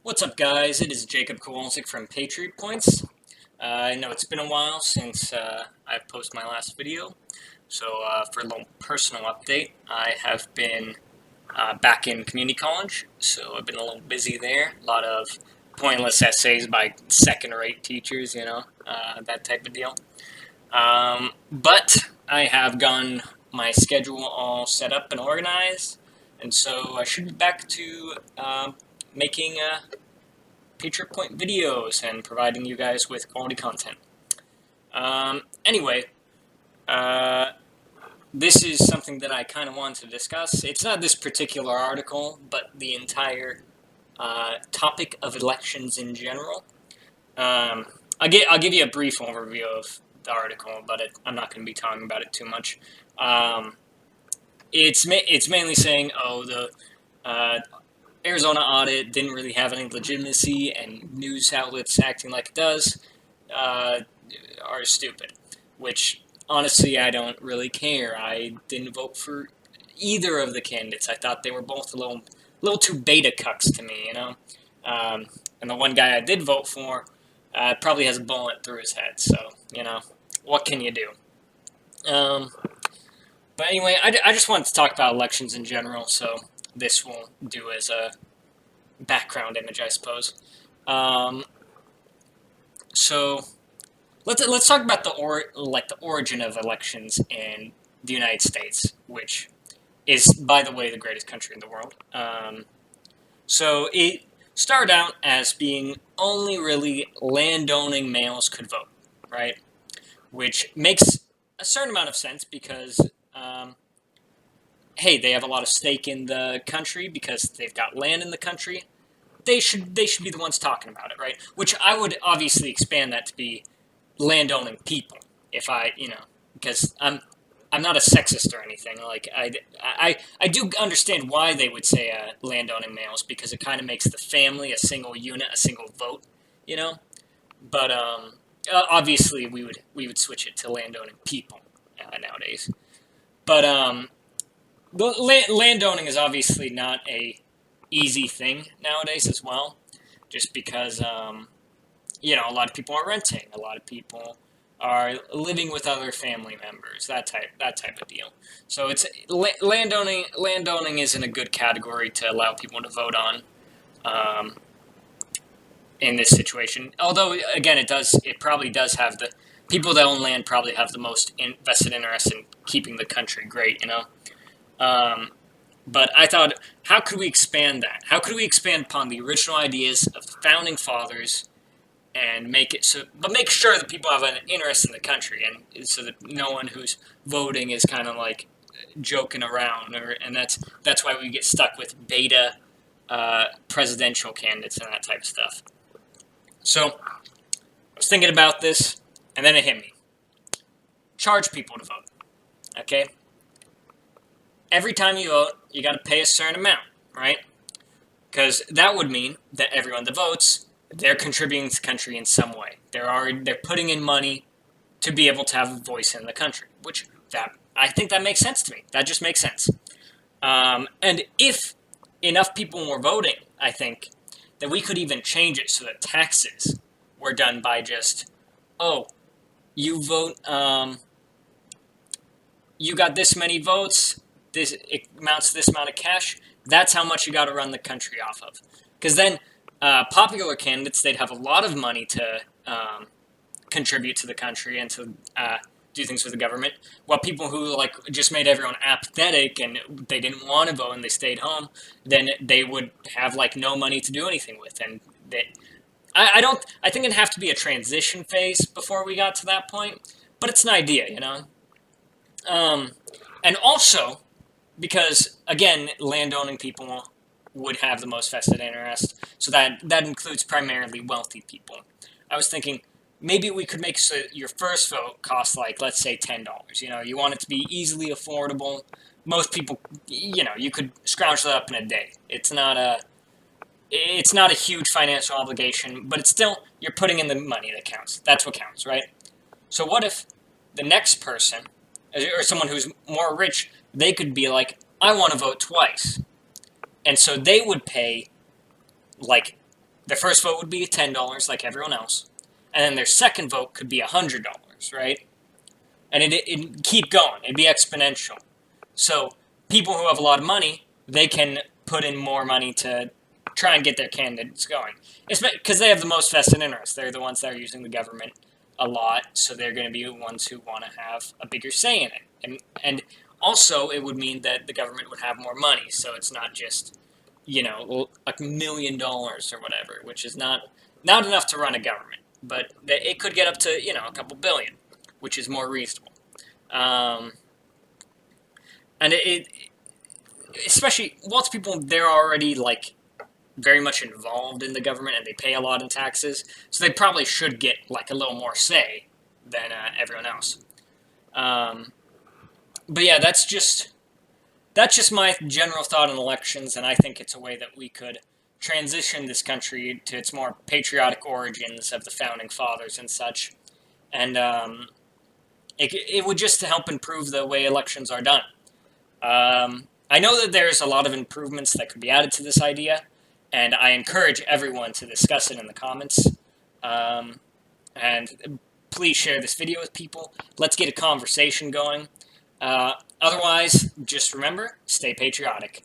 What's up, guys? It is Jacob Kowalczyk from Patriot Points. I know it's been a while since I've posted my last video, so for a little personal update, I have been back in community college, so I've been a little busy there. A lot of pointless essays by second-rate teachers, that type of deal. But I have gotten my schedule all set up and organized, and so I should be back to making Patriot Point videos and providing you guys with quality content. Anyway, this is something that I kind of wanted to discuss. It's not this particular article, but the entire topic of elections in general. I'll give you a brief overview of the article, but I'm not going to be talking about it too much. It's mainly saying, the Arizona Audit didn't really have any legitimacy, and news outlets acting like it does are stupid. Which, honestly, I don't really care. I didn't vote for either of the candidates. I thought they were both a little too beta cucks to me, and the one guy I did vote for probably has a bullet through his head, so, what can you do? But anyway, I just wanted to talk about elections in general, so this will do as a background image, I suppose. So let's talk about the origin of elections in the United States, which is, by the way, the greatest country in the world. So it started out as being only really landowning males could vote, right? Which makes a certain amount of sense because hey, they have a lot of stake in the country because they've got land in the country. They should be the ones talking about it, right? Which I would obviously expand that to be landowning people, if because I'm not a sexist or anything. Like I do understand why they would say landowning males, because it kind of makes the family a single unit, a single vote, But obviously we would switch it to landowning people nowadays. But landowning is obviously not a easy thing nowadays as well, just because a lot of people are renting, a lot of people are living with other family members, that type of deal. So it's landowning isn't a good category to allow people to vote on in this situation. Although again, it probably does have the people that own land probably have the most vested interest in keeping the country great, But I thought, how could we expand that? How could we expand upon the original ideas of the founding fathers and make sure that people have an interest in the country, and so that no one who's voting is kind of like joking around, and that's why we get stuck with beta presidential candidates and that type of stuff. So I was thinking about this, and then it hit me. Charge people to vote, okay? Every time you vote, you got to pay a certain amount, right? Because that would mean that everyone that votes, they're contributing to the country in some way. They're putting in money to be able to have a voice in the country, which I think that makes sense to me. That just makes sense. And if enough people were voting, I think that we could even change it so that taxes were done by just, you vote, you got this many votes, it amounts to this amount of cash, that's how much you got to run the country off of. Because then popular candidates, they'd have a lot of money to contribute to the country and to do things for the government, while people who just made everyone apathetic and they didn't want to vote and they stayed home, then they would have no money to do anything with. And I think it'd have to be a transition phase before we got to that point, but it's an idea, and also, because, again, landowning people would have the most vested interest, so that includes primarily wealthy people. I was thinking, maybe we could make so your first vote costs, let's say $10. You want it to be easily affordable. Most people, you could scrounge that up in a day. It's not a huge financial obligation, but it's still, you're putting in the money that counts. That's what counts, right? So what if the next person, or someone who's more rich, they could be like, I want to vote twice. And so they would pay Their first vote would be $10, like everyone else, and then their second vote could be $100, right? And it'd keep going. It'd be exponential. So people who have a lot of money, they can put in more money to try and get their candidates going. Because they have the most vested interest. They're the ones that are using the government a lot, so they're going to be the ones who want to have a bigger say in it. And also, it would mean that the government would have more money, so it's not just, $1 million or whatever, which is not enough to run a government. But it could get up to, a couple billion, which is more reasonable. Um, and especially once people, they're already like very much involved in the government and they pay a lot in taxes, so they probably should get like a little more say than everyone else. Um, but yeah, that's just my general thought on elections, and I think it's a way that we could transition this country to its more patriotic origins of the founding fathers and such, and it would just help improve the way elections are done. I know that there's a lot of improvements that could be added to this idea, and I encourage everyone to discuss it in the comments. And please share this video with people. Let's get a conversation going. Otherwise, just remember, stay patriotic.